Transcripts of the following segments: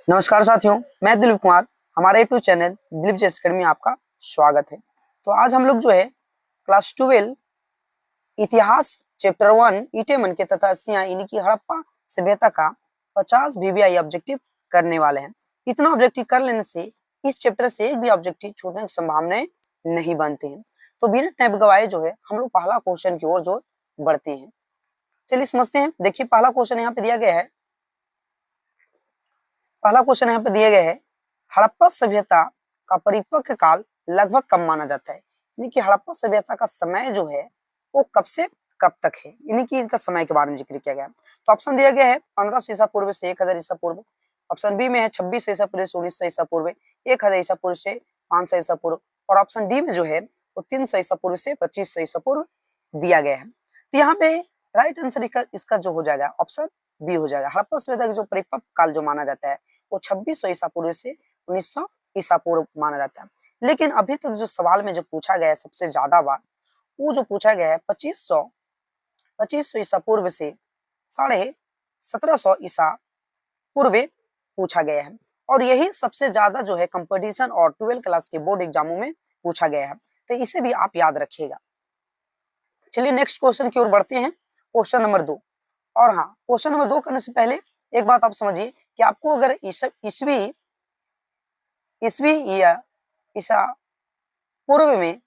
नमस्कार साथियों, मैं दिलीप कुमार। हमारे यूट्यूब चैनल दिलीप जेस अकेडमी में आपका स्वागत है। तो आज हम लोग जो है क्लास 12 इतिहास चैप्टर 1 ईटे मन के तथा अस्थियां यानी कि हड़प्पा सभ्यता का 50 वीवीआई ऑब्जेक्टिव करने वाले हैं। इतना ऑब्जेक्टिव कर लेने से इस चैप्टर से एक भी ऑब्जेक्टिव छूटने की संभावनाएं नहीं बनती हैं। तो बिना टाइम गवाए जो है हम लोग पहला क्वेश्चन की ओर जो बढ़ते हैं। चलिए समझते हैं। देखिए पहला क्वेश्चन यहाँ पे दिया गया है। पहला क्वेश्चन यहाँ पे दिया गया है, हड़प्पा सभ्यता का परिपक्व काल लगभग कब माना जाता है। यानी कि हड़प्पा सभ्यता का समय जो है वो कब से कब तक है, यानी कि इनका समय के बारे में जिक्र किया गया है। तो ऑप्शन दिया गया है 1500 ईसा पूर्व से 1000 ईसा पूर्व। ऑप्शन बी में है 2600 ईसा पूर्व से 1900 ईसा पूर्व, 1000 ईसा पूर्व से 500 ईसा पूर्व, और ऑप्शन डी में जो है वो 300 ईसा पूर्व से 2500 ईसा पूर्व दिया गया है। तो यहाँ पे राइट आंसर इसका जो हो जाएगा ऑप्शन बी हो जाएगा। हड़प्पा सभ्यता का जो परिपक्व काल जो माना जाता है वो 2600 ईसा पूर्व से 1900 ईसा पूर्व माना जाता है। लेकिन अभी तक जो सवाल में जो पूछा गया है सबसे ज्यादा बार वो जो पूछा गया है 2500 ईसा पूर्व से 1750 ईसा पूर्व पूछा गया है, और यही सबसे ज्यादा जो है कंपटीशन और 12 क्लास के बोर्ड एग्जामों में पूछा गया है। तो इसे भी आप याद रखिएगा। चलिए नेक्स्ट क्वेश्चन की ओर बढ़ते हैं, क्वेश्चन नंबर 2। और हाँ, क्वेश्चन नंबर 2 करने से पहले एक बात आप समझिए कि आपको अगर ईसवी या ईसा पूर्व में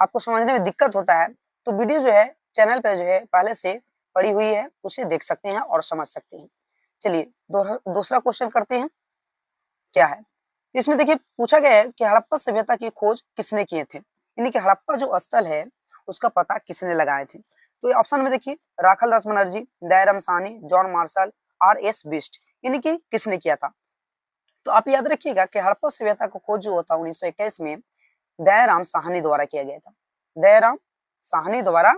आपको समझने में दिक्कत होता है तो वीडियो जो है चैनल पे जो है पहले से पड़ी हुई है, उसे देख सकते हैं और समझ सकते हैं। चलिए दूसरा क्वेश्चन करते हैं। क्या है इसमें देखिए पूछा गया है कि हड़प्पा सभ्यता की खोज किसने किए थे, यानी कि हड़प्पा जो स्थल है उसका पता किसने लगाए थे। तो ये ऑप्शन में देखिए Rakhal Das Banerji, Dayaram Sahni, John Marshall, R S. Bisht, यानी कि किसने किया था। तो आप याद रखिएगा कि हड़प्पा सभ्यता का खोज जो होता 1921 में दयाराम साहनी द्वारा किया गया था। दयाराम साहनी द्वारा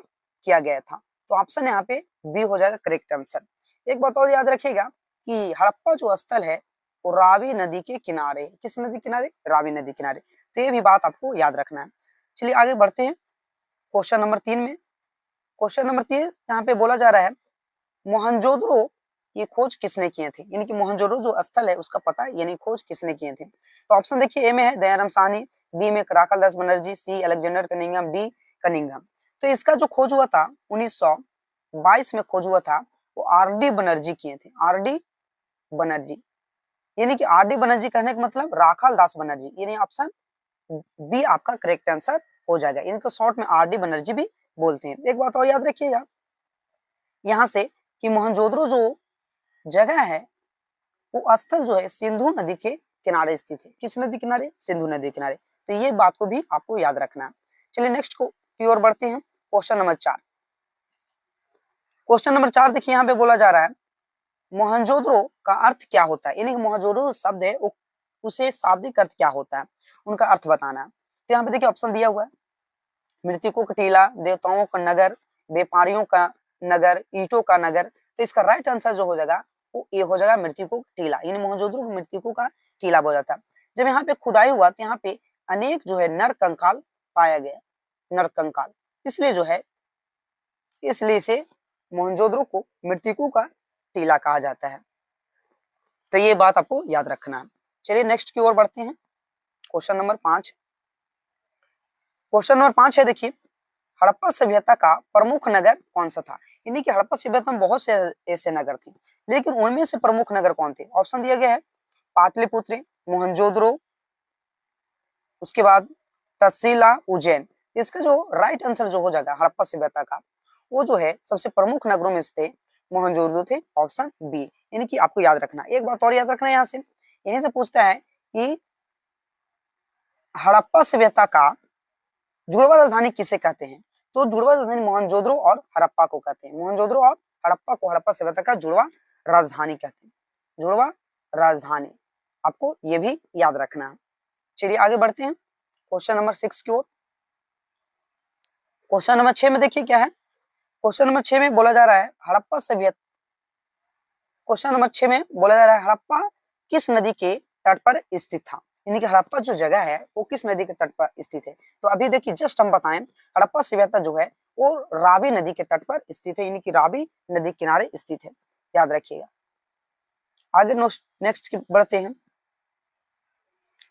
किया गया था। तो ऑप्शन यहाँ पे बी हो जाएगा करेक्ट आंसर। एक बात और याद रखिएगा कि हड़प्पा जो स्थल है वो रावी नदी के किनारे, किस नदी किनारे, रावी नदी किनारे। तो ये भी बात आपको याद रखना है। चलिए आगे बढ़ते हैं क्वेश्चन नंबर 3 में। क्वेश्चन नंबर 3 यहाँ पे बोला जा रहा है मोहनजोदड़ो ये खोज किसने किए थे, यानी कि मोहनजोदड़ो जो स्थल है उसका पता यानी खोज किसने किए थे। तो ऑप्शन देखिए ए में है दयाराम साहनी, बी में राखाल दास बनर्जी, सी अलेक्जेंडर कनिंघम, डी कनिंघम। तो इसका जो खोज हुआ था 1922 में खोज हुआ था वो आर.डी. बनर्जी किए थे। आर.डी. बनर्जी, यानी कि आर.डी. बनर्जी कहने का मतलब राखाल दास बनर्जी, यानी ऑप्शन बी आपका करेक्ट आंसर हो जाएगा। इनको शॉर्ट में आर.डी. बनर्जी भी बोलते हैं। एक बात और याद रखिएगा यहाँ से कि मोहनजोदड़ो जो जगह है वो स्थल जो है सिंधु नदी के किनारे स्थित है। किस नदी किनारे, सिंधु नदी किनारे। तो ये बात को भी आपको याद रखना है। चलिए नेक्स्ट की ओर बढ़ते हैं, क्वेश्चन नंबर 4। क्वेश्चन नंबर 4 देखिए यहाँ पे बोला जा रहा है मोहनजोदड़ो का अर्थ क्या होता है, यानी कि मोहनजोदड़ो शब्द है उसे शाब्दिक अर्थ क्या होता है, उनका अर्थ बताना है। तो यहाँ पे देखिए ऑप्शन दिया हुआ है मृतकों का टीला, देवताओं का नगर, व्यापारियों का नगर, ईंटों का नगर। तो इसका राइट आंसर जो हो जाएगा वो ये हो जाएगा मृतकों का टीला, यानी मोहनजोदड़ो मृतकों का टीला बोला जाता है। जब यहाँ पे खुदाई हुआ तो यहाँ पे अनेक जो है नर कंकाल पाया गया, नर कंकाल, इसलिए जो है इसलिए से मोहनजोदड़ो को मृतकों का टीला कहा जाता है। तो ये बात आपको याद रखना है। चलिए नेक्स्ट की ओर बढ़ते हैं, क्वेश्चन नंबर 5। क्वेश्चन नंबर 5 है देखिए हड़प्पा सभ्यता का प्रमुख नगर कौन सा था, यानी कि हड़प्पा सभ्यता में बहुत से ऐसे नगर थे लेकिन उनमें से प्रमुख नगर कौन थे। ऑप्शन दिया गया है पाटलिपुत्र, मोहनजोदड़ो, उसके बाद तक्षशिला, उज्जैन। इसका जो राइट आंसर जो हो जाएगा हड़प्पा सभ्यता का वो जो है सबसे प्रमुख नगरों में से मोहनजोदड़ो थे, ऑप्शन बी। यानी कि आपको याद रखना। एक बात और याद रखना यहाँ से, यहीं से पूछता है कि हड़प्पा सभ्यता का जुड़वा राजधानी किसे कहते हैं। तो जुड़वा राजधानी मोहनजोदड़ो और हड़प्पा को कहते हैं। मोहनजोदड़ो और हड़प्पा को हड़प्पा सभ्यता का जुड़वा राजधानी कहते हैं, जुड़वा राजधानी। आपको ये भी याद रखना है। चलिए आगे बढ़ते हैं क्वेश्चन नंबर 6 की ओर। क्वेश्चन नंबर 6 में देखिए क्या है। क्वेश्चन नंबर 6 में बोला जा रहा है हड़प्पा सभ्यता, क्वेश्चन नंबर 6 में बोला जा रहा है हड़प्पा किस नदी के तट पर स्थित था, यानी कि हड़प्पा जो जगह है वो किस नदी के तट पर स्थित है। तो अभी देखिए जस्ट हम बताएं हड़प्पा सभ्यता जो है वो रावी नदी के तट पर स्थित है, यानी कि रावी नदी किनारे स्थित है, याद रखिएगा। आगे नेक्स्ट बढ़ते हैं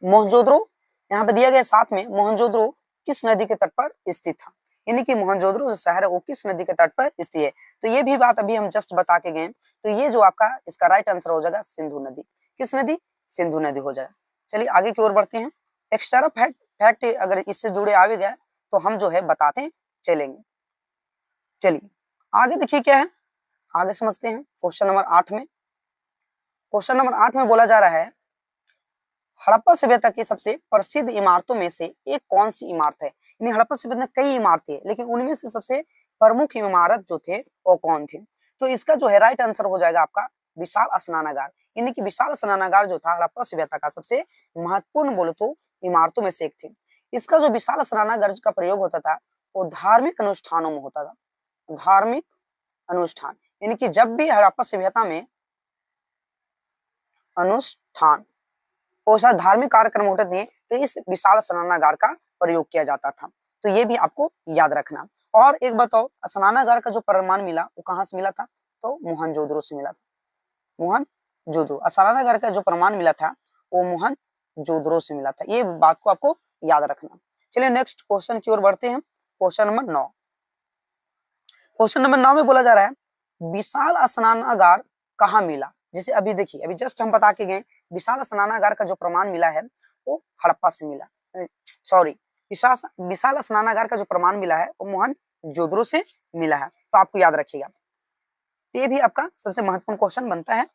मोहनजोदड़ो यहाँ पे दिया गया साथ में, मोहनजोदड़ो किस नदी के तट पर स्थित था, यानी कि मोहनजोदड़ो जो शहर है वो किस नदी के तट पर स्थित है। तो ये भी बात अभी हम जस्ट बता के गए। तो ये जो आपका इसका राइट आंसर हो जाएगा सिंधु नदी। किस नदी? सिंधु नदी हो जाएगा। चलिए आगे की ओर बढ़ते हैं। एक्स्ट्रा फैक्ट अगर इससे जुड़े आगे गए तो हम जो है बताते चलेंगे। चलिए आगे देखिए क्या है, आगे समझते हैं। क्वेश्चन नंबर 8 में, क्वेश्चन नंबर 8 में बोला जा रहा है हड़प्पा सभ्यता की सबसे प्रसिद्ध इमारतों में से एक कौन सी इमारत है। यानी हड़प्पा सभ्यता में कई इमारतें हैं, लेकिन उनमें से सबसे प्रमुख इमारत जो थे वो कौन थी। तो इसका जो है राइट आंसर हो जाएगा आपका विशाल स्नानागार। यानी कि विशाल स्नानागार जो था हड़प्पा सभ्यता का सबसे महत्वपूर्ण बोले तो इमारतों में से एक थी। इसका जो विशाल स्नानागार का प्रयोग होता था वो धार्मिक अनुष्ठानों में होता था। धार्मिक अनुष्ठान, यानी कि जब भी हड़प्पा सभ्यता में अनुष्ठान और साथ धार्मिक कार्यक्रम होते थे तो इस विशाल स्नानागार का प्रयोग किया जाता था। तो ये भी आपको याद रखना। और एक बताओ, स्नानागार का जो प्रमाण मिला वो कहाँ से मिला था? तो मोहनजोदड़ो से मिला था। मोहनजोदड़ो स्नानागार का जो प्रमाण मिला था वो मोहनजोदड़ो से मिला था। ये बात को आपको याद रखना। चलिए नेक्स्ट क्वेश्चन की ओर बढ़ते हैं। क्वेश्चन नंबर 9, क्वेश्चन नंबर 9 में बोला जा रहा है विशाल स्नानागार कहाँ मिला। जैसे अभी देखिए, अभी जस्ट हम बता के गए विशाल स्नानागार का जो प्रमाण मिला है वो हड़प्पा से मिला, सॉरी विशाल स्नानागार का जो प्रमाण मिला है वो मोहनजोदड़ो से मिला है। तो आपको याद रखिएगा, ये भी आपका सबसे महत्वपूर्ण क्वेश्चन बनता है।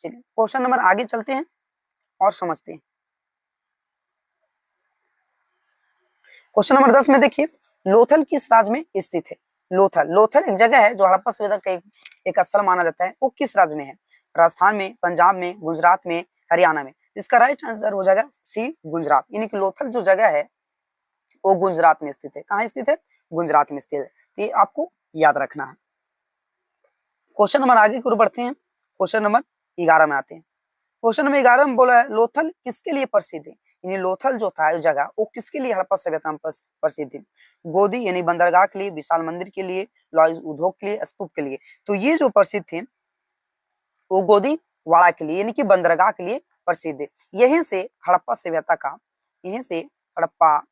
चलिए क्वेश्चन नंबर आगे चलते हैं और समझते हैं। क्वेश्चन नंबर 10 में देखिए लोथल किस राज्य में स्थित है। लोथल एक जगह है जो हड़प्पा सभ्यता का एक स्थल माना जाता है। वो किस राज्य में है? राजस्थान में, पंजाब में, गुजरात में, हरियाणा में। इसका राइट आंसर हो जाएगा सी गुजरात। यानी कि लोथल जो जगह है वो गुजरात में स्थित है। कहाँ स्थित है? गुजरात में स्थित है। तो ये आपको याद रखना है। क्वेश्चन नंबर आगे की ओर बढ़ते हैं। क्वेश्चन नंबर 11 में आते हैं। क्वेश्चन नंबर 11 में बोला है लोथल किसके लिए प्रसिद्ध है। यानी लोथल जो था इस जगह वो किसके लिए हड़प्पा सभ्यता में प्रसिद्ध है? गोदी यानी बंदरगाह के लिए, विशाल मंदिर के लिए, लॉज उद्योग के लिए, स्तूप के लिए। तो ये जो प्रसिद्ध थे वो गोदी वाड़ा के लिए यानी कि बंदरगाह के लिए प्रसिद्ध है। यहीं से हड़प्पा सभ्यता का, यहीं से हड़प्पा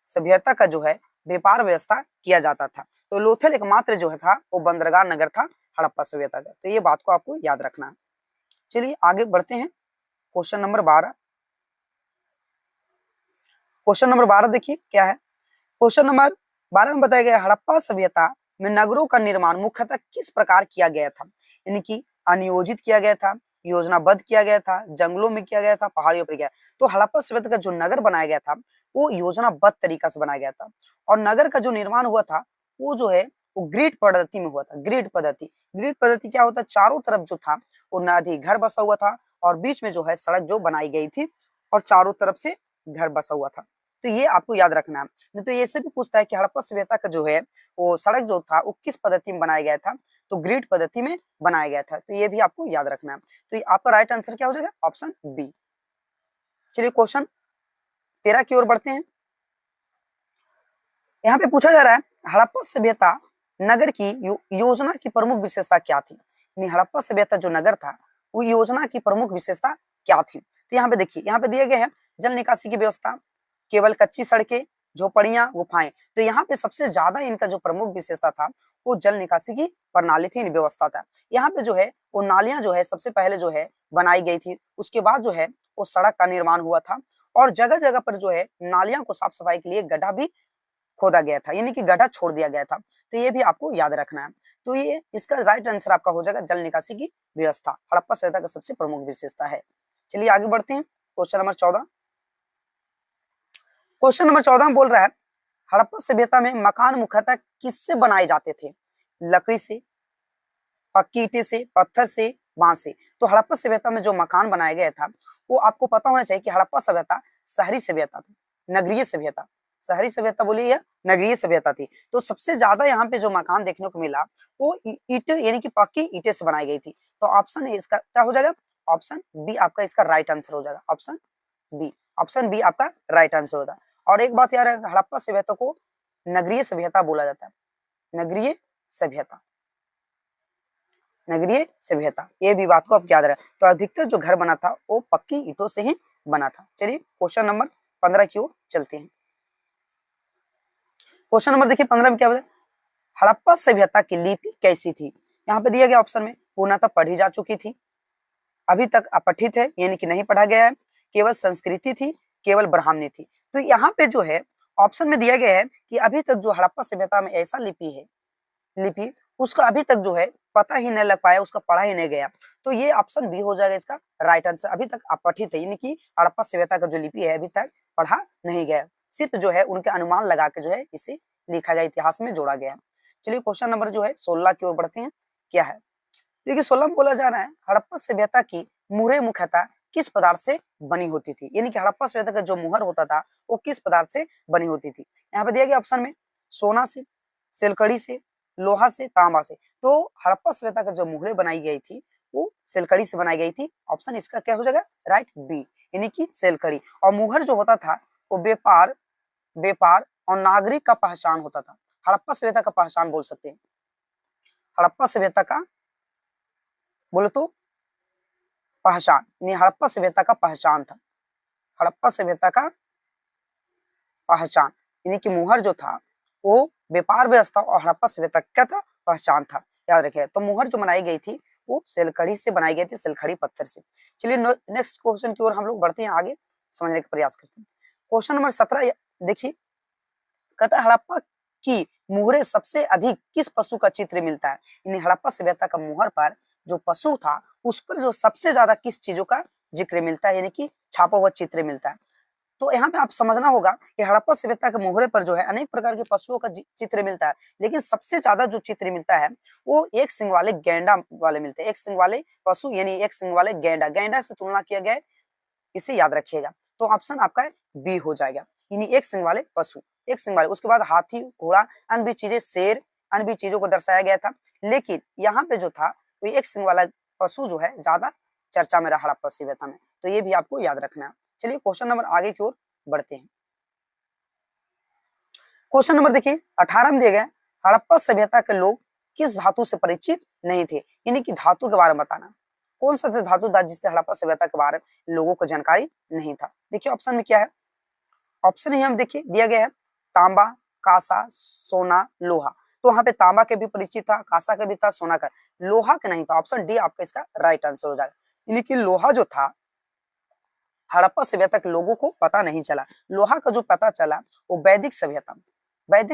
सभ्यता का जो है व्यापार व्यवस्था किया जाता था। तो लोथल एकमात्र जो है था वो बंदरगाह नगर था हड़प्पा सभ्यता का। तो ये बात को आपको याद रखना है। चलिए आगे बढ़ते हैं। क्वेश्चन नंबर 12, क्वेश्चन नंबर 12 देखिए क्या है। क्वेश्चन नंबर 12 में बताया गया हड़प्पा सभ्यता में नगरों का निर्माण मुख्यतः किस प्रकार किया गया था। यानी कि अनियोजित किया गया था, योजनाबद्ध किया गया था, जंगलों में किया गया था, पहाड़ियों पर किया। तो हड़प्पा सभ्यता का जो नगर बनाया गया था वो योजनाबद्ध तरीका से बनाया गया था। और नगर का जो निर्माण हुआ था वो जो है वो ग्रिड पद्धति में हुआ था। ग्रिड पद्धति, ग्रिड पद्धति क्या होता है? चारों तरफ जो था वो नदी घर बसा हुआ था और बीच में जो है सड़क जो बनाई गई थी और चारों तरफ से घर बसा हुआ था। तो ये आपको याद रखना है। नहीं तो ये से भी पूछता है कि हड़प्पा सभ्यता का जो है वो सड़क जो था वो किस पद्धति में बनाया गया था। तो ग्रिड पद्धति में बनाया गया था। तो ये भी आपको याद रखना है। तो ये आपका राइट आंसर क्या हो जाएगा? Option B. चलिए क्वेश्चन 13 की ओर बढ़ते हैं। यहाँ पे पूछा जा रहा है हड़प्पा सभ्यता नगर की योजना की प्रमुख विशेषता क्या थी। यानी हड़प्पा सभ्यता जो नगर था वो योजना की प्रमुख विशेषता क्या थी। तो यहाँ पे देखिए, यहाँ पे दिया गया है जल निकासी की व्यवस्था, केवल कच्ची सड़कें, झोपड़ियां, गुफाएं। तो यहाँ पे सबसे ज्यादा इनका जो प्रमुख विशेषता था वो जल निकासी की प्रणाली थी, व्यवस्था था। यहाँ पे जो है वो नालियां जो है सबसे पहले जो है बनाई गई थी। उसके बाद जो है वो सड़क का निर्माण हुआ था और जगह जगह पर जो है नालियां को साफ सफाई के लिए गड्ढा भी खोदा गया था, यानी कि गड्ढा छोड़ दिया गया था। तो ये भी आपको याद रखना है। तो ये इसका राइट आंसर आपका हो जाएगा जल निकासी की व्यवस्था हड़प्पा सभ्यता का सबसे प्रमुख विशेषता है। चलिए आगे बढ़ते हैं। क्वेश्चन नंबर 14, क्वेश्चन नंबर 14 में बोल रहा है हड़प्पा सभ्यता में मकान मुख्यतः किससे बनाए जाते थे? लकड़ी से, पक्की ईंटें से, पत्थर से, बांस से। तो हड़प्पा सभ्यता में जो मकान बनाया गया था वो आपको पता होना चाहिए कि हड़प्पा सभ्यता शहरी सभ्यता थी, नगरीय सभ्यता। शहरी सभ्यता बोलिए या नगरीय सभ्यता थी। तो सबसे ज्यादा यहाँ पे जो मकान देखने को मिला वो ईंट यानी कि पक्की ईंटें से बनाई गई थी। तो ऑप्शन ए इसका क्या हो जाएगा? ऑप्शन बी आपका इसका राइट आंसर हो जाएगा। ऑप्शन बी, ऑप्शन बी आपका राइट आंसर होता है। और एक बात याद है, हड़प्पा सभ्यता को नगरीय सभ्यता बोला जाता है। नगरीय सभ्यता, नगरीय सभ्यता, ये भी बात को आप याद रखें। तो अधिकतर जो घर बना था वो पक्की ईंटों से ही बना था। चलिए क्वेश्चन नंबर 15 की ओर चलते हैं। क्वेश्चन नंबर देखिए 15 में क्या बोला, हड़प्पा सभ्यता की लिपि कैसी थी। यहाँ पे दिया गया ऑप्शन में पूर्णतः पढ़ी जा चुकी थी, अभी तक अपठित है यानी कि नहीं पढ़ा गया है, केवल संस्कृति थी, केवल ब्राह्मणी थी। तो यहाँ पे जो है ऑप्शन में दिया गया है कि अभी तक जो हड़प्पा सभ्यता में ऐसा लिपि उसका अभी तक जो है पता ही नहीं लग पाया, उसका पढ़ा ही नहीं गया। तो ये ऑप्शन बी हो जाएगा इसका राइट आंसर। अभी तक अपठित है यानी कि हड़प्पा सभ्यता का जो लिपि है अभी तक पढ़ा नहीं गया, सिर्फ जो है उनके अनुमान लगा के जो है इसे लिखा गया, इतिहास में जोड़ा गया। चलिए क्वेश्चन नंबर जो है 16 की ओर बढ़ते हैं। क्या है, देखिए 16 में बोला जा रहा है हड़प्पा सभ्यता की मुहरें मुख्यतः किस पदार्थ से बनी होती थी, यानी कि हड़प्पा सभ्यता का जो मुहर होता था वो किस पदार्थ से बनी होती थी। यहाँ पे दिया गया ऑप्शन में सोना से, सिलकड़ी से, लोहा से, तांबा से। तो हड़प्पा सभ्यता का जो मुहरें बनाई गई थी वो सिलकड़ी से बनाई गई थी। ऑप्शन इसका क्या हो जाएगा राइट बी, यानी कि सिलकड़ी। और मुहर जो होता था वो व्यापार और नागरिक का पहचान होता था। हड़प्पा सभ्यता का पहचान बोल सकते हैं, हड़प्पा सभ्यता का बोले तो पहचान, यानी हड़प्पा सभ्यता का पहचान था, हड़प्पा सभ्यता का पहचान यानी कि मुहर जो था वो व्यापार व्यवस्था और हड़प्पा सभ्यता क्या था पहचान था, याद रखिए। तो मुहर जो बनाई गई थी वो सिलकड़ी से बनाई गई थी, सिलखड़ी पत्थर से। चलिए नेक्स्ट क्वेश्चन की ओर हम लोग बढ़ते हैं, आगे समझने का प्रयास करते हैं। क्वेश्चन नंबर 17 देखिए, कहता है हड़प्पा की मुहरे सबसे अधिक किस पशु का चित्र मिलता है, यानी हड़प्पा सभ्यता का मुहर पर जो पशु था उस पर जो सबसे ज्यादा किस चीजों का जिक्र मिलता है, यानी कि छापा हुआ चित्र मिलता है। तो यहाँ पे आप समझना होगा कि हड़प्पा सभ्यता के मुहरे पर जो है अनेक प्रकार के पशुओं का चित्र मिलता है, लेकिन सबसे ज्यादा जो चित्र मिलता है वो एक सिंग वाले गैंडा वाले मिलते हैं। एक सिंग वाले पशु यानी एक सिंग वाले गैंडा से तुलना किया गया है, इसे याद रखिएगा। तो ऑप्शन आपका बी हो जाएगा, यानी एक सिंग वाले पशु, एक सिंग वाले। उसके बाद हाथी, घोड़ा, अन्य भी चीजें, शेर, अन्य भी चीजों को दर्शाया गया था, लेकिन यहाँ पे जो था वो एक सिंग वाला पशु जो है ज्यादा चर्चा में रहा हड़प्पा सभ्यता में। तो ये भी आपको याद रखना है। चलिए क्वेश्चन नंबर आगे की ओर बढ़ते हैं। क्वेश्चन नंबर देखिए 18 में दिए गए, हड़प्पा सभ्यता के लोग किस धातु से परिचित नहीं थे, यानी कि धातु के बारे में बताना। कौन सा धातु था जिससे हड़प्पा सभ्यता के बारे में लोगों को जानकारी नहीं था। देखिए ऑप्शन में क्या है, ऑप्शन ही हम देखिए दिया गया है तांबा, कांसा, सोना, लोहा। तो वहां पे तांबा के भी परिचित था, कांसा के भी था, सोना का, लोहा का नहीं था। ऑप्शन डी आपका इसका राइट आंसर हो जाएगा, यानी कि लोहा जो था हड़प्पा सभ्यता के लोगों को पता नहीं चला। लोहा का जो पता चला वो वैदिक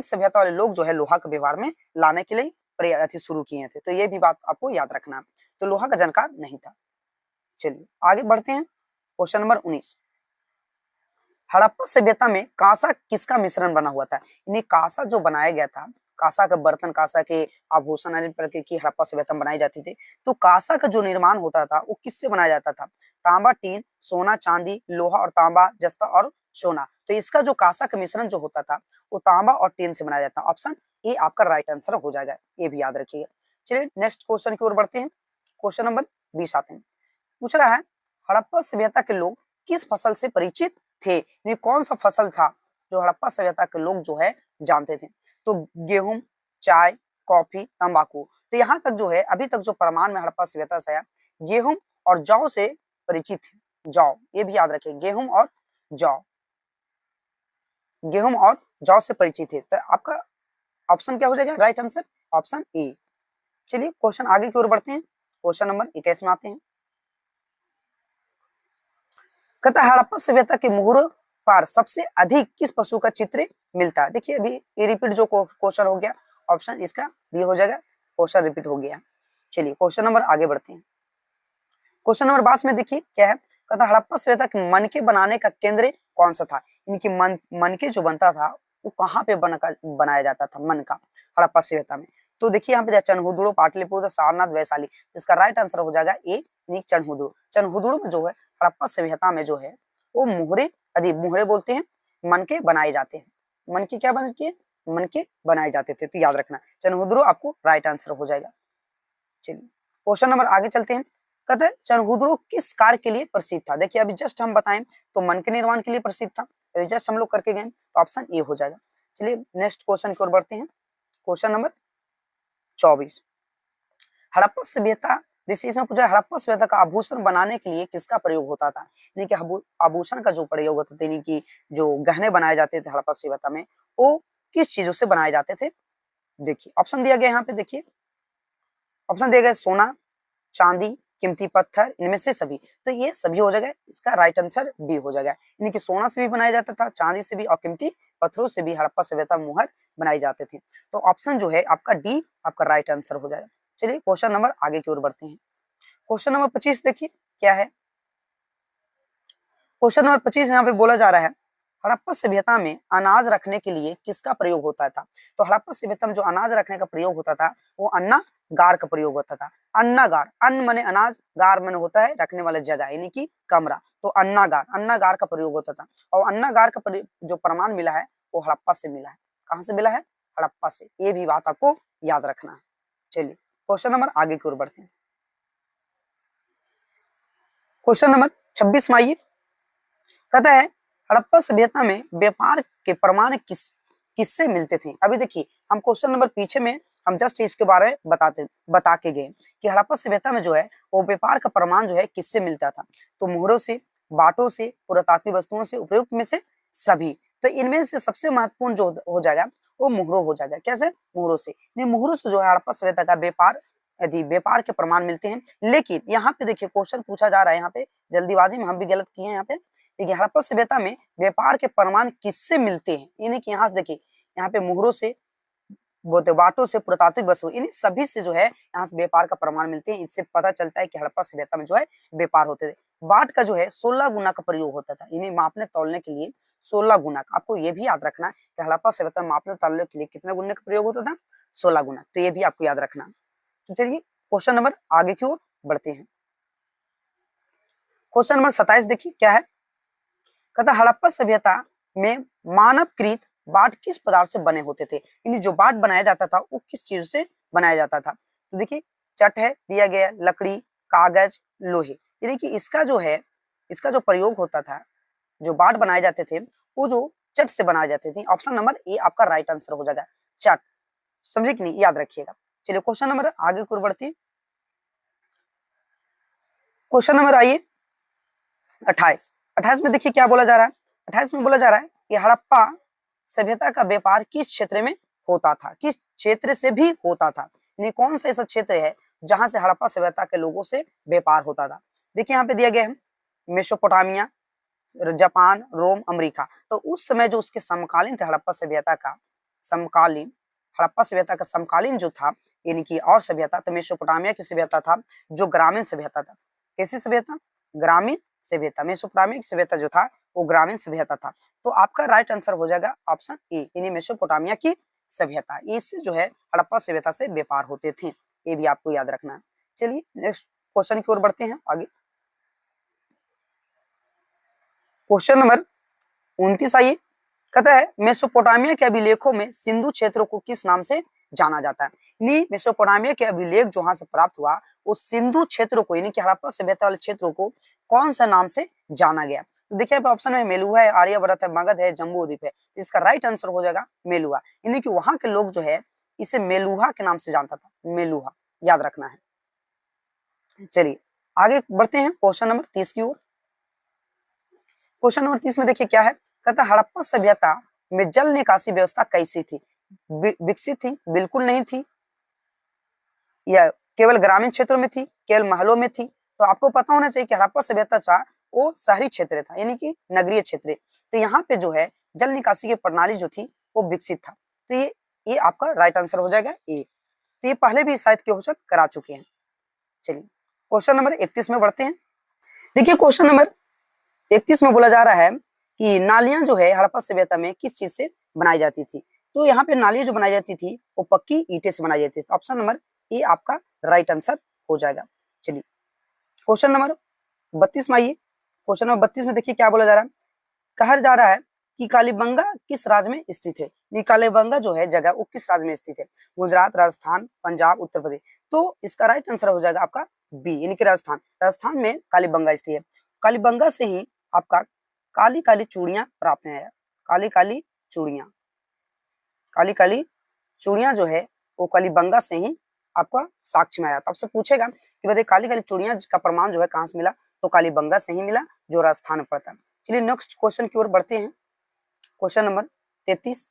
सभ्यता वाले लोग जो है लोहा के व्यवहार में लाने के लिए प्रयास शुरू किए थे। तो ये भी बात आपको याद रखना। तो लोहा का जानकार नहीं था। चलिए आगे बढ़ते हैं। क्वेश्चन नंबर 19, हड़प्पा सभ्यता में कांसा किसका मिश्रण बना हुआ था, यानी कांसा जो बनाया गया था, कांसा का बर्तन, कांसा के आभूषण आदि प्रकार की हड़प्पा सभ्यता में बनाई जाती थी। तो कांसा का जो निर्माण होता था वो किससे बनाया जाता था, तांबा, टीन, सोना, चांदी, लोहा और तांबा, जस्ता और सोना। तो इसका जो कांसा का मिश्रण जो होता था वो तांबा और टीन से बनाया जाता। ऑप्शन ए आपका राइट आंसर हो जाएगा, ये भी याद रखिएगा। चलिए नेक्स्ट क्वेश्चन की ओर बढ़ते हैं। क्वेश्चन नंबर 20 आते हैं। पूछ रहा है हड़प्पा सभ्यता के लोग किस फसल से परिचित थे, ये कौन सा फसल था जो हड़प्पा सभ्यता के लोग जो है जानते थे। तो गेहूं, चाय, कॉफी, तंबाकू। तो यहाँ तक जो है अभी तक जो प्रमाण में हड़प्पा सभ्यता से है गेहूं और जौ से परिचित थे। जौ, ये भी याद रखिए, गेहूं और जौ से परिचित थे। तो आपका ऑप्शन क्या हो जाएगा राइट आंसर, ऑप्शन ए। चलिए क्वेश्चन आगे की ओर बढ़ते हैं। क्वेश्चन नंबर 21 में आते हैं। कहता है हड़प्पा सभ्यता के मुहर पर सबसे अधिक किस पशु का चित्र मिलता है। देखिए अभी ये रिपीट जो क्वेश्चन हो गया, ऑप्शन इसका बी हो जाएगा, क्वेश्चन रिपीट हो गया। चलिए क्वेश्चन नंबर आगे बढ़ते हैं। क्वेश्चन नंबर 22 में देखिए क्या है, कहता हड़प्पा सभ्यता के मनके बनाने का केंद्र कौन सा था, इनकी मनके जो बनता था वो कहाँ पे बनाया जाता था मन का हड़प्पा सभ्यता में। तो देखिए यहाँ पे चनहुदड़ो, पाटलिपुत्र, सारनाथ, वैशाली। इसका राइट आंसर हो जाएगा ए, चनहुदड़ो में जो है हड़प्पा सभ्यता में जो है वो मुहरे बोलते हैं, मनके बनाए जाते हैं। मनके क्या बनती है, मनके बनाए जाते थे। तो याद रखना चनहुदड़ो आपको राइट आंसर हो जाएगा। चलिए क्वेश्चन नंबर आगे चलते हैं। कहते हैं चनहुदड़ो किस कार्य के लिए प्रसिद्ध था। देखिए अभी जस्ट हम बताएं तो मन के निर्माण के लिए प्रसिद्ध था, अभी जस्ट हम लोग करके गए, तो ऑप्शन ए हो जाएगा। चलिए नेक्स्ट क्वेश्चन की ओर बढ़ते हैं। क्वेश्चन नंबर 24, हड़प्पा सभ्यता जैसे इसमें पूछा हड़प्पा सभ्यता का आभूषण बनाने के लिए किसका प्रयोग होता था, यानी कि आभूषण का जो प्रयोग होता था, यानी कि जो गहने बनाए जाते थे हड़प्पा सभ्यता में, वो किस चीजों से बनाए जाते थे। देखिए ऑप्शन दिया गया यहाँ पे, देखिए ऑप्शन दिया गया सोना, चांदी, कीमती पत्थर, इनमें से सभी। तो ये सभी हो जाएगा, इसका राइट आंसर डी हो जाएगा, यानी कि सोना से भी बनाया जाता था, चांदी से भी और कीमती पत्थरों से भी हड़प्पा सभ्यता मुहर बनाए जाते थे। तो ऑप्शन जो है आपका डी आपका राइट आंसर हो जाएगा। चलिए क्वेश्चन नंबर आगे की ओर बढ़ते हैं। क्वेश्चन नंबर 25 देखिए क्या है। क्वेश्चन नंबर 25 यहाँ पे बोला जा रहा है हड़प्पा सभ्यता में अनाज रखने के लिए किसका प्रयोग होता था। तो हड़प्पा सभ्यता में जो अनाज रखने का प्रयोग होता था वो अन्नागार का प्रयोग होता था। अन्नागार, अन्न माने अनाज, गार माने होता है रखने वाला जगह यानी कि कमरा, तो अन्नागार का प्रयोग होता था। और अन्नागार का जो प्रमाण मिला है वो हड़प्पा से मिला है। कहाँ से मिला है? हड़प्पा से। ये भी बात आपको याद रखना है। चलिए क्वेश्चन नंबर आगे की ओर बढ़ते हैं। क्वेश्चन नंबर 26 में आइए, कहता है हड़प्पा सभ्यता में व्यापार के प्रमाण किससे मिलते थे। अभी देखिए हम क्वेश्चन नंबर पीछे में हम जस्ट इसके बारे में बता के गए कि हड़प्पा सभ्यता में जो है वो व्यापार का प्रमाण जो है किससे मिलता था। तो मोहरों से, बाटों से, पुरातात्विक वस्तुओं से, उपयुक्त में से सभी। तो इनमें से सबसे महत्वपूर्ण जो हो जाएगा वो मोहरों हो जाएगा। कैसे? मोहरों से। मोहरों से जो है हड़प्पा सभ्यता का व्यापार यदि व्यापार के प्रमाण मिलते हैं। लेकिन यहाँ पे देखिए क्वेश्चन पूछा जा रहा है, यहाँ पे जल्दीबाजी में हम भी गलत किए हैं। यहाँ पे देखिए हड़प्पा सभ्यता में व्यापार के प्रमाण किससे मिलते हैं, यानी कि यहाँ से देखिए यहाँ पे मोहरों से, बाटों से, पुरातात्विक वस्तु, इन सभी से जो है यहाँ से व्यापार का प्रमाण मिलते हैं। इससे पता चलता है कि हड़प्पा सभ्यता में जो है व्यापार होते थे। बाट का जो है 16 गुना का प्रयोग होता था, यानी मापने तौलने के लिए 16 गुना का। आपको ये भी याद रखना है कि हड़प्पा सभ्यता में मापने तौलने के लिए कितने गुना का प्रयोग होता था? 16 गुना। तो ये भी आपको याद रखना। तो चलिए क्वेश्चन नंबर आगे की ओर बढ़ते हैं। क्वेश्चन नंबर 27 देखिए क्या है। कहता हड़प्पा सभ्यता में मानवकृत बाट किस पदार्थ से बने होते थे, यानी जो बाट बनाया जाता था वो किस चीज से बनाया जाता था। तो देखिए चट है दिया गया, लकड़ी, कागज, लोहे, यानी कि इसका जो प्रयोग होता था, जो बाट बनाए जाते थे वो जो चट से बनाए जाते थे। ऑप्शन नंबर ए आपका राइट आंसर हो जाएगा, चट। समझे कि नहीं? याद रखिएगा। चलिए क्वेश्चन नंबर आगे की ओर बढ़ते हैं। क्वेश्चन नंबर आइए 28 में देखिए क्या बोला जा रहा है। 28 में बोला जा रहा है कि हड़प्पा सभ्यता का व्यापार किस क्षेत्र में होता था, किस क्षेत्र से भी होता था, यानी कौन सा ऐसा क्षेत्र है जहां से हड़प्पा सभ्यता के लोगों से व्यापार होता था। देखिए यहाँ पे दिया गया है मेसोपोटामिया, जापान, रोम, अमेरिका। तो उस समय जो उसके समकालीन थे हड़प्पा सभ्यता का समकालीन जो था, यानी कि और सभ्यता, तो मेसोपोटामिया की सभ्यता था जो ग्रामीण सभ्यता था। कैसी सभ्यता? ग्रामीण सभ्यता। मेसोपोटामिया की सभ्यता जो था वो ग्रामीण सभ्यता था। तो आपका राइट आंसर हो जाएगा ऑप्शन ए, यानी मेसोपोटामिया की सभ्यता। इससे जो है हड़प्पा सभ्यता से व्यापार होते थे। ये भी आपको याद रखना है। चलिए नेक्स्ट क्वेश्चन की ओर बढ़ते हैं आगे। क्वेश्चन नंबर 29 आइए, कहता है मेसोपोटामिया के अभिलेखों में सिंधु क्षेत्रों को किस नाम से जाना जाता है। यानी मेसोपोटामिया के अभिलेख जो यहाँ से प्राप्त हुआ उस सिंधु क्षेत्रों को, यानी कि हड़प्पा सभ्यता वाले क्षेत्रों को कौन सा नाम से जाना गया। तो देखिए ऑप्शन में मेलुहा है, आर्यभट्ट है, मगध है, जम्बूद्वीप है। इसका राइट आंसर हो जाएगा मेलुहा, यानी कि वहां के लोग जो है इसे मेलुहा के नाम से जानता था। मेलुहा याद रखना है। चलिए आगे बढ़ते हैं क्वेश्चन नंबर 30 की ओर। क्वेश्चन नंबर 30 में देखिए क्या है। कहता हड़प्पा सभ्यता में जल निकासी व्यवस्था कैसी थी? विकसित थी, बिल्कुल नहीं थी, या केवल ग्रामीण क्षेत्रों में थी, केवल महलों में थी। तो आपको पता होना चाहिए कि हड़प्पा सभ्यता था वो शहरी क्षेत्र था, यानी कि नगरीय क्षेत्र। तो यहाँ पे जो है जल निकासी की प्रणाली जो थी वो विकसित था। तो ये आपका राइट आंसर हो जाएगा ए। तो ये पहले भी शायद क्वेश्चन करा चुके हैं। चलिए क्वेश्चन नंबर 31 में बढ़ते हैं। देखिए क्वेश्चन नंबर 31 में बोला जा रहा है कि नालियां जो है हड़प्पा सभ्यता में किस चीज से बनाई जाती थी। तो यहाँ पे नालियां जो बनाई जाती थी वो पक्की ईंटें से बनाई जाती थी। ऑप्शन नंबर ए आपका राइट आंसर हो जाएगा। चलिए क्वेश्चन नंबर 32 में आइए। क्वेश्चन नंबर 32 में देखिए क्या बोला जा रहा है। कहा जा रहा है कि कालीबंगा किस राज्य में स्थित है। ये कालीबंगा जो है जगह वो किस राज्य में स्थित है? गुजरात, राजस्थान, पंजाब, उत्तर प्रदेश। तो इसका राइट आंसर हो जाएगा आपका बी, यानी कि राजस्थान। राजस्थान में कालीबंगा स्थित है। कालीबंगा से ही आपका काली काली चूड़ियां प्राप्त है। काली काली चूड़ियां जो है वो कालीबंगा से ही आपका साक्ष्य में आया। तो आपसे पूछेगा कि बताइए काली काली चूड़ियां का प्रमाण जो है कहाँ से मिला, तो कालीबंगा से ही मिला, जो राजस्थान में पड़ता है। चलिए नेक्स्ट क्वेश्चन की ओर बढ़ते हैं। Question number 33।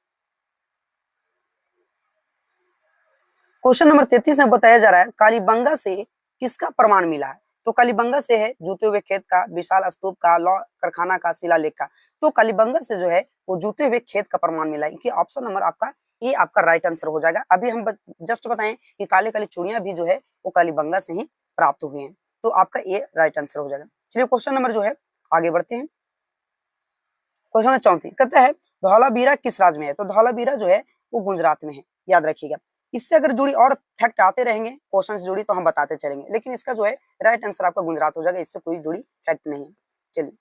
क्वेश्चन नंबर 33 में बताया जा रहा है कालीबंगा से किसका प्रमाण मिला है। तो कालीबंगा से है जूते हुए खेत का, विशाल स्तूप का, लौह कारखाना का, शिलालेख का। तो कालीबंगा से जो है वो जूते हुए खेत का प्रमाण मिला है। ऑप्शन नंबर आपका ये आपका राइट आंसर हो जाएगा। अभी हम जस्ट बताएं कि काली काली चूड़ियां भी जो है वो कालीबंगा से ही प्राप्त हुई हैं, तो आपका ये राइट आंसर हो जाएगा। चलिए क्वेश्चन नंबर जो है आगे बढ़ते हैं। क्वेश्चन नंबर 34 कहता है धौलावीरा किस राज्य में है। तो धौलावीरा जो है वो गुजरात में है, याद रखिएगा। इससे अगर जुड़ी और फैक्ट आते रहेंगे क्वेश्चन से जुड़ी तो हम बताते चलेंगे, लेकिन इसका जो है राइट आंसर आपका गुजरात हो जाएगा, इससे कोई जुड़ी फैक्ट नहीं है। चलिए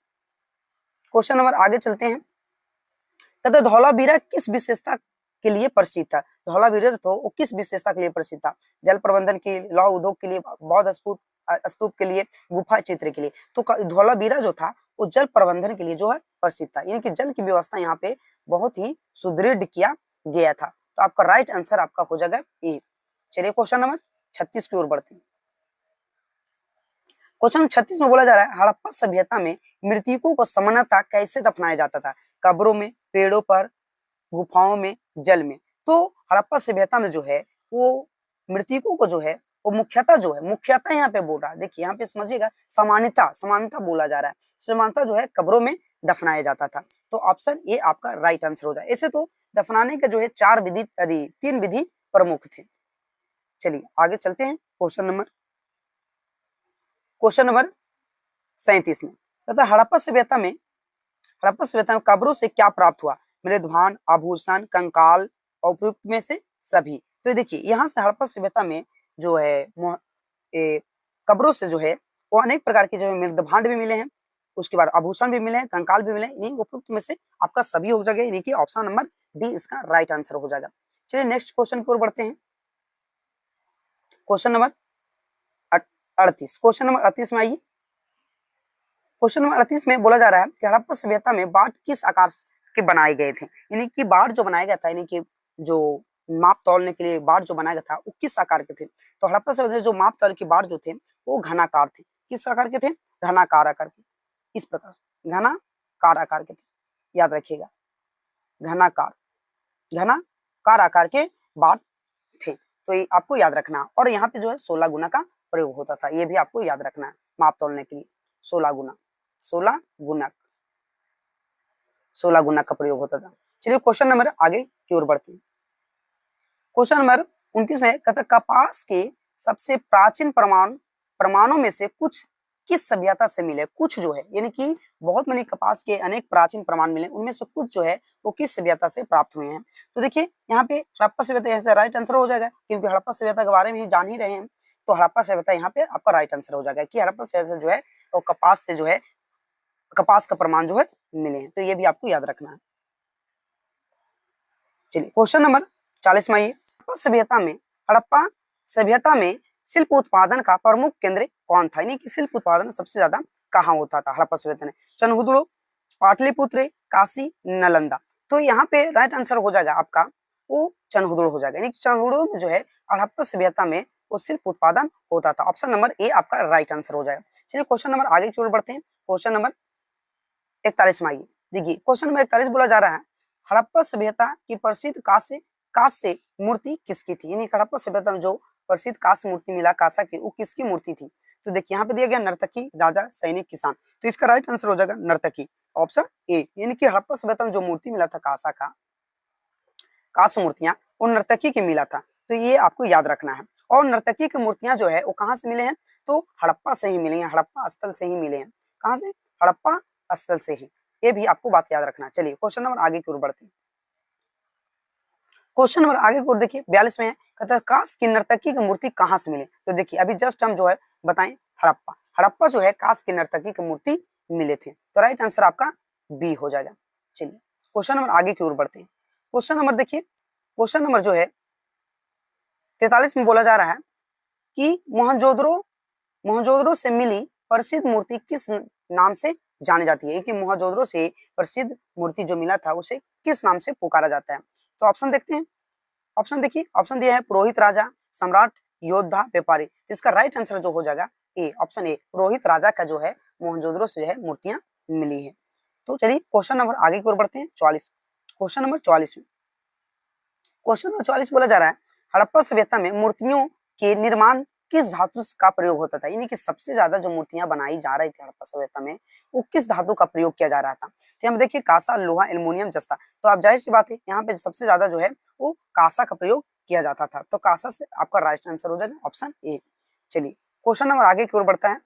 क्वेश्चन नंबर आगे चलते हैं। कहते हैं धौलावीरा किस विशेषता के लिए प्रसिद्ध था। धौलावीरा जो था वो किस विशेषता के लिए प्रसिद्ध था। जल प्रबंधन के लिए, लौह उद्योग के लिए, बौद्ध स्तूप के लिए, गुफा चित्र के लिए। तो धौलावीरा जो था वो जल प्रबंधन के लिए जो है प्रसिद्ध था, यानी कि जल की व्यवस्था यहाँ पे बहुत ही सुदृढ़ किया गया था। तो आपका राइट आंसर आपका हो जाएगा ए। चलिए क्वेश्चन नंबर 36 की ओर बढ़ते हैं। क्वेश्चन 36 में बोला जा रहा है हड़प्पा सभ्यता में मृतकों को सामान्यतः कैसे दफनाया जाता था। कब्रों में, पेड़ों पर, गुफाओं में, जल में। तो हड़प्पा सभ्यता में जो है वो मृतकों को जो है वो मुख्यतः यहाँ पे बोल रहा है। देखिए यहाँ पे समझिएगा, समानता बोला जा रहा है। समानता जो है कब्रों में दफनाया जाता था। तो ऑप्शन ए आपका राइट आंसर हो जाए। ऐसे तो दफनाने के जो है 3 विधि प्रमुख थे। चलिए आगे चलते हैं। क्वेश्चन नंबर 37 में तथा हड़प्पा सभ्यता में कब्रों से क्या प्राप्त हुआ। मृदभान, आभूषण, कंकाल, उपयुक्त में से सभी। तो देखिए यहाँ से हड़प्पा सभ्यता में जो है कब्रों से जो है वो अनेक प्रकार के जो है मृदभांड भी मिले हैं, उसके बाद आभूषण भी मिले हैं, कंकाल भी मिले हैं। इन्हीं उपयुक्त में से आपका सभी हो जाएगा, यानी कि ऑप्शन नंबर डी इसका राइट आंसर हो जाएगा। चलिए नेक्स्ट क्वेश्चन की ओर बढ़ते हैं। Question number 38। क्वेश्चन नंबर 38 में आइए। क्वेश्चन नंबर 38 में बोला जा रहा है कि हड़प्पा सभ्यता में बाढ़ किस आकार के बनाए गए थे। यानी कि बाढ़ जो बनाया गया था, यानी कि जो माप तौलने के लिए बाढ़ जो बनाया गया था वो किस आकार के थे। तो हड़प्पा सभ्यता जो माप तौल की बाढ़ जो थे वो घनाकार थे। किस आकार के थे? घनाकार आकार के। इस प्रकार से घनाकार आकार के थे, याद रखिएगा। घनाकार आकार के बाढ़ थे, तो ये आपको याद रखना। और यहाँ पे जो है 16 गुना का प्रयोग होता था, ये भी आपको याद रखना है माप तौलने के लिए। 16 गुना का प्रयोग होता था। चलिए क्वेश्चन नंबर आगे की ओर बढ़ते हैं। क्वेश्चन नंबर 29 में कहता कपास के सबसे प्राचीन प्रमाणों में से कुछ किस सभ्यता से मिले। कुछ जो है यानी कि बहुत मनी कपास के अनेक प्राचीन प्रमाण मिले, उनमें से कुछ जो है वो किस सभ्यता से प्राप्त हुए हैं। तो देखिए यहाँ पे हड़प्पा सभ्यता ऐसा राइट आंसर हो जाएगा, क्योंकि हड़प्पा सभ्यता के बारे में जान ही रहे हैं। तो हड़प्पा सभ्यता यहाँ पे आपका राइट आंसर हो जाएगा कि हड़प्पा सभ्यता जो है वो कपास से जो है कपास का प्रमाण जो है मिले हैं। तो ये भी आपको याद रखना है। चलिए क्वेश्चन नंबर 40 में आइए। हड़प्पा सभ्यता में शिल्प उत्पादन का प्रमुख केंद्र कौन था। यानी कि शिल्प उत्पादन सबसे ज्यादा कहाँ होता था हड़प्पा सभ्यता में। चनहुदड़ो, पाटलिपुत्र, काशी, नालंदा। तो यहाँ पे राइट आंसर हो जाएगा आपका वो चनहुदड़ो हो जाएगा। यानी कि चनहुदड़ो में जो है हड़प्पा सभ्यता में वो शिल्प उत्पादन होता था। ऑप्शन नंबर ए आपका राइट आंसर हो जाएगा। चलिए क्वेश्चन नंबर आगे की ओर बढ़ते हैं। क्वेश्चन नंबर 41 में आइए। देखिए क्वेश्चन नंबर 41 बोला जा रहा है हड़प्पा सभ्यता की प्रसिद्ध कांस्य मूर्ति किसकी थी। यानी हड़प्पा सभ्यता में जो प्रसिद्ध कांस्य मूर्ति मिला कांसा की, वो किसकी मूर्ति थी। तो देखिए यहाँ पे दिया गया नर्तकी, राजा, सैनिक, किसान। तो इसका राइट आंसर हो जाएगा नर्तकी, ऑप्शन ए। यानी कि हड़प्पा सभ्यता में जो मूर्ति मिला था कांसा का, कांस्य मूर्तियां, वो नर्तकी के मिला था। तो ये आपको याद रखना है। और नर्तकी की मूर्तियां जो है वो कहाँ से मिले हैं, तो हड़प्पा से ही मिले हैं, हड़प्पा स्थल से ही मिले हैं। कहाँ से? हड़प्पा स्थल से ही। ये भी आपको बात याद रखना है। चलिए क्वेश्चन नंबर आगे की ओर बढ़ते हैं। क्वेश्चन नंबर आगे की ओर देखिए 42 में है कहता है कांस्य की नर्तकी की मूर्ति कहाँ से मिले। तो देखिए अभी जस्ट हम जो है बताएं हड़प्पा जो है कांस्य की नर्तकी की मूर्ति मिले थे। तो राइट आंसर आपका बी हो जाएगा। चलिए क्वेश्चन नंबर आगे की ओर बढ़ते हैं। क्वेश्चन नंबर देखिए, क्वेश्चन नंबर जो है 43 में बोला जा रहा है कि मोहनजोदड़ो से मिली प्रसिद्ध मूर्ति किस नाम से जानी जाती है। कि मोहनजोदड़ो से प्रसिद्ध मूर्ति जो मिला था उसे किस नाम से पुकारा जाता है। तो ऑप्शन देखते हैं। ऑप्शन देखिए, ऑप्शन दिया है पुरोहित राजा, सम्राट योद्धा, व्यापारी। इसका राइट आंसर जो हो जाएगा ए, ऑप्शन ए, रोहित राजा का जो है मोहनजोदड़ो से जो है मूर्तियां मिली है। तो चलिए क्वेश्चन नंबर आगे की ओर बढ़ते हैं। 44, क्वेश्चन नंबर 44 में, क्वेश्चन नंबर 44 बोला जा रहा है हड़प्पा सभ्यता में मूर्तियों के निर्माण किस धातु का प्रयोग होता था, यानी कि सबसे ज्यादा जो मूर्तियां बनाई जा रही थी हड़प्पा सभ्यता में वो किस धातु का प्रयोग किया जा रहा था। तो हम देखिए कांसा, लोहा, एल्युमिनियम, जस्ता। तो आप जाहिर सी बात है यहाँ पे सबसे ज्यादा जो है वो कांसा का प्रयोग किया जाता था। तो कांसा से आपका राइट आंसर हो जाएगा ऑप्शन ए। चलिए क्वेश्चन नंबर आगे की ओर बढ़ता है।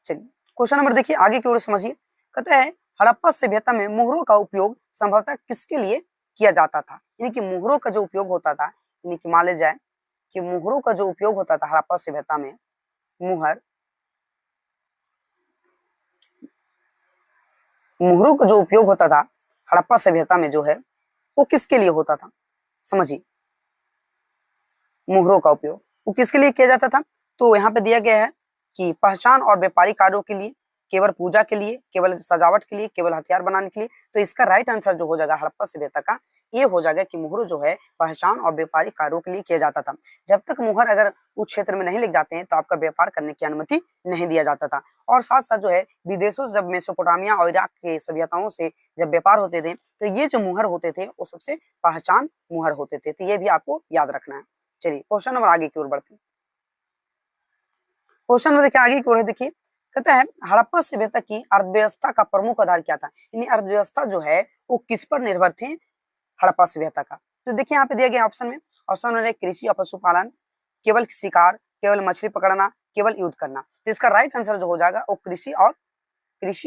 चलिए क्वेश्चन नंबर देखिए आगे की ओर समझिए। कहता है हड़प्पा सभ्यता में मोहरों का उपयोग संभवतः किसके लिए किया जाता था, यानी कि मोहरों का जो उपयोग होता था, यानी कि मान लिया जाए कि मोहरों का जो उपयोग होता था हड़प्पा सभ्यता में, मोहरों का जो उपयोग होता था हड़प्पा सभ्यता में जो है वो किसके लिए होता था। समझिए मोहरों का उपयोग वो किसके लिए किया जाता था। तो यहाँ पे दिया गया है कि पहचान और व्यापारिक कार्यों के लिए, केवल पूजा के लिए, केवल सजावट के लिए, केवल हथियार बनाने के लिए। तो इसका राइट आंसर जो हो जाएगा हड़प्पा सभ्यता का ये हो जाएगा कि मोहर जो है पहचान और व्यापारिक कार्यों के लिए किया जाता था। जब तक मोहर अगर उस क्षेत्र में नहीं लिख जाते हैं तो आपका व्यापार करने की अनुमति नहीं दिया जाता था। और साथ साथ जो है विदेशों से जब मेसोपोटामिया और इराक के सभ्यताओं से जब व्यापार होते थे तो ये जो मुहर होते थे वो सबसे पहचान मुहर होते थे। तो ये भी आपको याद रखना है। चलिए क्वेश्चन नंबर आगे की ओर बढ़ते हैं। क्वेश्चन में देखिए आगे की ओर देखिए कहता है हड़प्पा सभ्यता की अर्थव्यवस्था का प्रमुख आधार क्या था, यानी अर्थव्यवस्था जो है वो किस पर निर्भर थे हड़प्पा सभ्यता का। तो देखिए यहाँ पे दिया गया ऑप्शन में, ऑप्शन में कृषि और पशुपालन, केवल शिकार, केवल मछली पकड़ना, केवल युद्ध करना। तो इसका राइट आंसर जो हो जाएगा वो कृषि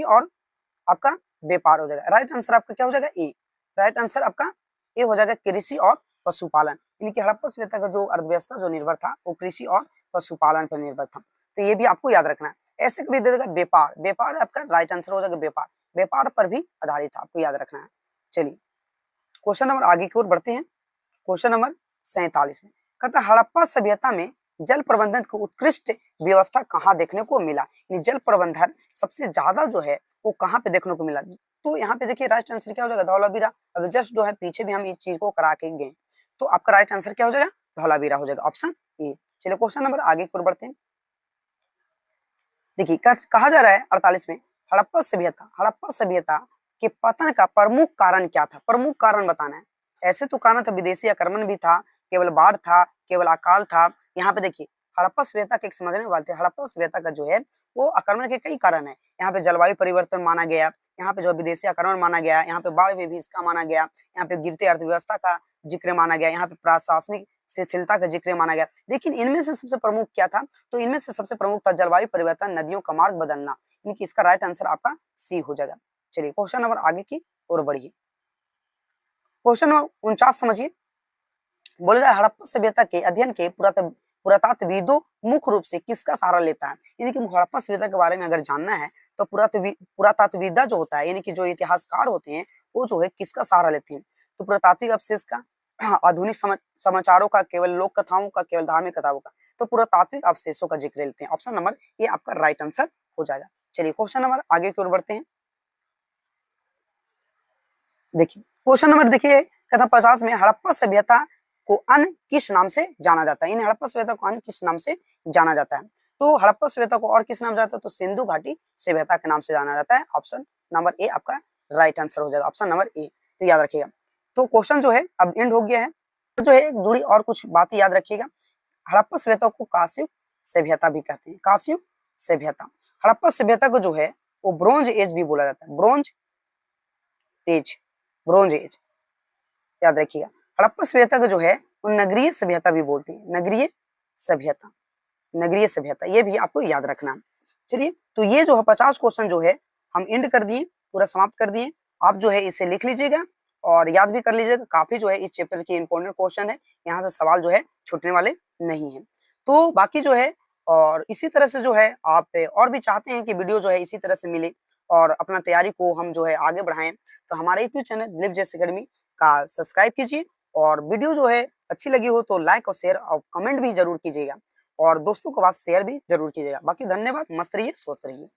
और आपका व्यापार हो जाएगा। राइट आंसर आपका क्या हो जाएगा ए। राइट आंसर आपका ए हो जाएगा कृषि और पशुपालन, यानी कि हड़प्पा सभ्यता का जो अर्थव्यवस्था जो निर्भर था वो कृषि और पशुपालन पर निर्भर था। तो ये भी आपको याद रखना है। ऐसे कभी दे देगा व्यापार, व्यापार आपका राइट आंसर हो जाएगा व्यापार, व्यापार पर भी आधारित था, आपको याद रखना है। चलिए क्वेश्चन नंबर आगे की ओर बढ़ते हैं। क्वेश्चन नंबर 47 में कहता है हड़प्पा सभ्यता में जल प्रबंधन की उत्कृष्ट व्यवस्था कहाँ देखने को मिला, जल प्रबंधन सबसे ज्यादा जो है वो कहाँ पे देखने को मिला। तो यहाँ पे देखिए राइट आंसर क्या हो जाएगा धौलावीरा। अब जस्ट जो है पीछे भी हम इस चीज को करा के गए, तो आपका राइट आंसर क्या हो जाएगा धौलावीरा हो जाएगा ऑप्शन ए। चलिए क्वेश्चन नंबर आगे की ओर बढ़ते हैं। देखिए कहा जा रहा है 48 में हड़प्पा सभ्यता के पतन का प्रमुख कारण क्या था, प्रमुख कारण बताना है। ऐसे तो कारण था विदेशी आक्रमण भी था, केवल बाढ़ था, केवल अकाल था। यहाँ पे देखिए हड़प्पा सभ्यता के एक समझने वाले थे, हड़प्पा सभ्यता का जो है वो आक्रमण के कई कारण है। यहाँ पे जलवायु परिवर्तन माना गया, यहाँ पे जो विदेशी आक्रमण माना गया, यहाँ पे बाढ़ में भी इसका माना गया, यहाँ पे गिरती अर्थव्यवस्था का जिक्र माना गया, यहाँ पे प्रशासनिक शिथिलता का जिक्र माना गया। लेकिन इनमें से सबसे प्रमुख क्या था, तो इनमें से सबसे प्रमुख था जलवायु परिवर्तन, नदियों का मार्ग बदलना, यानी कि इसका राइट आंसर आपका सी हो जाएगा। चलिए क्वेश्चन नंबर आगे की ओर बढ़िए। क्वेश्चन नंबर 49 समझिए। बोला जाए हड़प्पा सभ्यता के अध्ययन के पुरातत्वविदों मुख्य रूप से किसका सहारा लेता है, यानी कि हड़प्पा सभ्यता के बारे में अगर जानना है तो पुरातत्वविदा जो होता है, यानी कि जो इतिहासकार होते हैं वो जो है किसका सहारा लेते हैं। तो पुरातात्विक अवशेष का, आधुनिक समाचारों का, केवल लोक कथाओं का, केवल धार्मिक कथाओं का। तो पुरातात्विक अवशेषों का जिक्र लेते हैं। ऑप्शन नंबर ये आपका राइट आंसर हो जाएगा। चलिए क्वेश्चन नंबर आगे की ओर बढ़ते हैं। देखिए क्वेश्चन नंबर देखिए कथा 50 में हड़प्पा सभ्यता को अन्य किस नाम से जाना जाता है, इन हड़प्पा सभ्यता को अन्य किस नाम से जाना जाता है। तो हड़प्पा सभ्यता को और किस नाम जाता है, तो सिंधु घाटी सभ्यता के नाम से जाना जाता है। ऑप्शन नंबर ए आपका राइट आंसर हो जाएगा, ऑप्शन नंबर ए। तो याद रखिएगा। तो क्वेश्चन जो है अब एंड हो गया है। तो जो है जुड़ी और कुछ बातें याद रखिएगा। हड़प्पा सभ्यता को कांस्य सभ्यता भी कहते हैं, कांस्य सभ्यता। हड़प्पा सभ्यता को जो है वो ब्रोंज एज भी बोला जाता है, ब्रोंज एज याद रखिएगा। हड़प्पा सभ्यता को जो है वो नगरीय सभ्यता भी बोलती है, नगरीय सभ्यता ये भी आपको याद रखना। चलिए तो ये जो है 50 क्वेश्चन जो है हम एंड कर दिए, पूरा समाप्त कर दिए। आप जो है इसे लिख लीजिएगा और याद भी कर लीजिएगा। काफी जो है इस चैप्टर की इंपॉर्टेंट क्वेश्चन है, यहाँ से सवाल जो है छूटने वाले नहीं है। तो बाकी जो है और इसी तरह से जो है आप और भी चाहते हैं कि वीडियो जो है इसी तरह से मिले और अपना तैयारी को हम जो है आगे बढ़ाएं, तो हमारे यूट्यूब चैनल दिलीप जैस अकेडमी का सब्सक्राइब कीजिए। और वीडियो जो है अच्छी लगी हो तो लाइक और शेयर और कमेंट भी जरूर कीजिएगा और दोस्तों के पास शेयर भी जरूर कीजिएगा। बाकी धन्यवाद, मस्त रहिए, स्वस्थ रहिए।